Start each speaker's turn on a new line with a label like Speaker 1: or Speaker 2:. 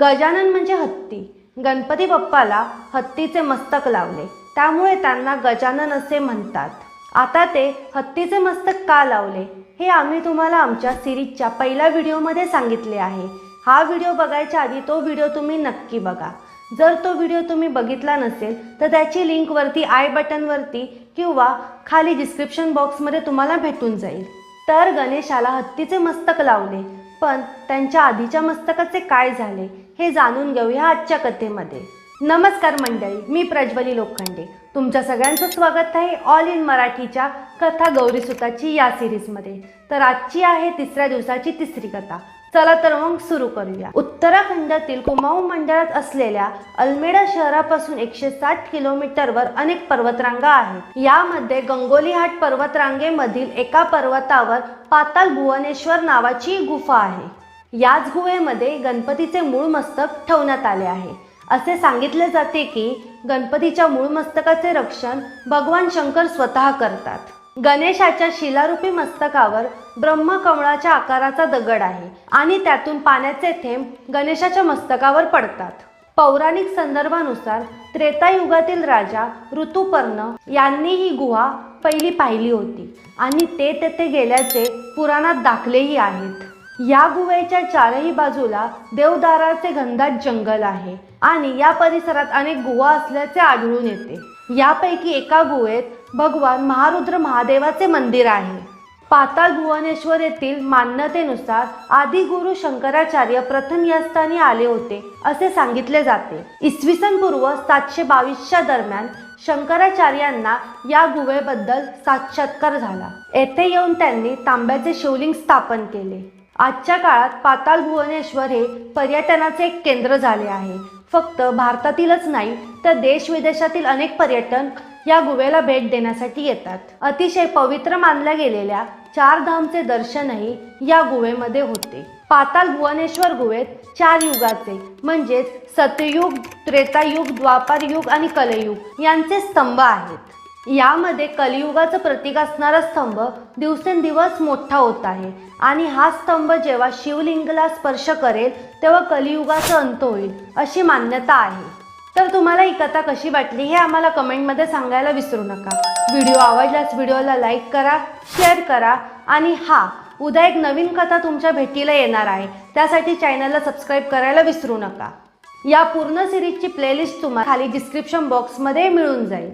Speaker 1: गजानन म्हणजे हत्ती. गणपती बाप्पाला हत्तीचे मस्तक लावले, त्यामुळे त्यांना गजानन असे म्हणतात. आता ते हत्तीचे मस्तक का लावले हे आम्ही तुम्हाला आमच्या सिरीजच्या पहिल्या व्हिडिओमध्ये सांगितले आहे. हा व्हिडिओ बघायच्या आधी तो व्हिडिओ तुम्ही नक्की बघा. जर तो व्हिडिओ तुम्ही बघितला नसेल तर त्याची लिंक वरती आय बटनवरती किंवा खाली डिस्क्रिप्शन बॉक्समध्ये तुम्हाला भेटून जाईल. तर गणेशाला हत्तीचे मस्तक लावले, पण त्यांच्या आधीच्या मस्तकाचे काय झाले हे जाणून घेऊया आजच्या कथेमध्ये. नमस्कार मंडळी, मी प्रज्वली लोखंडे. तुमच्या सगळ्यांचं स्वागत आहे ऑल इन मराठीच्या कथा गौरीसुताची या सिरीजमध्ये. तर आजची आहे तिसऱ्या दिवसाची तिसरी कथा. चला तर मग सुरू करूया. उत्तराखंडातील कुमाऊं मंडळात असलेल्या अल्मेडा शहरापासून 160 किलोमीटरवर अनेक पर्वतरांगा आहेत. यामध्ये गंगोलीहाट पर्वतरांगेमधील एका पर्वतावर पाताल भुवनेश्वर नावाची गुफा आहे. याच गुहेमध्ये गणपतीचे मूळ मस्तक ठेवण्यात आले आहे. असे सांगितले जाते की गणपतीच्या मूळ मस्तकाचे रक्षण भगवान शंकर स्वतः करतात. गणेशाच्या शिलारूपी मस्तकावर ब्रह्मकमळाच्या आकाराचा दगड आहे आणि त्यातून पाण्याचे थेंब गणेशाच्या मस्तकावर पडतात. पौराणिक संदर्भानुसार त्रेतायुगातील राजा ऋतुपर्ण यांनी ही गुहा पहिली पाहिली होती आणि ते तेथे गेल्याचे पुराणात दाखलेही आहेत. या गुहेच्या चारही बाजूला देवदाराचे घनदाट जंगल आहे आणि या परिसरात अनेक गुहा असल्याचे आढळून येते. यापैकी एका गुहेत भगवान महारुद्र महादेवाचे मंदिर आहे. पाताल भुवनेश्वर येथील मान्यतेनुसार आदि गुरु शंकराचार्य प्रथम या स्थानी आले होते असे सांगितले जाते. इसवी सन पूर्व 722च्या दरम्यान शंकराचार्यांना या गुहेबद्दल साक्षात्कार झाला. येथे येऊन त्यांनी तांब्याचे शिवलिंग स्थापन केले. आजच्या काळात पाताल भुवनेश्वर हे पर्यटनाचे एक केंद्र झाले आहे. फक्त भारतातीलच नाही तर देश विदेशातील अनेक पर्यटन या गुहेला भेट देण्यासाठी येतात. अतिशय पवित्र मानल्या गेलेल्या 4 धामचे दर्शनही या गुहेमध्ये होते. पाताल भुवनेश्वर गुहेत 4 युगाचे म्हणजेच सतयुग, त्रेतायुग, द्वापार युग आणि कलयुग यांचे स्तंभ आहेत. यामध्ये कलियुगाचं प्रतीक असणारा स्तंभ दिवसेंदिवस मोठा होत आहे आणि हा स्तंभ जेव्हा शिवलिंगाला स्पर्श करेल तेव्हा कलियुगाचा अंत होईल अशी मान्यता आहे. तर तुम्हाला ही कथा कशी वाटली हे आम्हाला कमेंटमध्ये सांगायला विसरू नका. व्हिडिओ आवडल्यास व्हिडिओला लाईक करा, शेअर करा आणि उद्या एक नवीन कथा तुमच्या भेटीला येणार आहे, त्यासाठी चॅनलला सबस्क्राईब करायला विसरू नका. या पूर्ण सिरीजची प्लेलिस्ट तुम्हाला खाली डिस्क्रिप्शन बॉक्समध्ये मिळून जाईल.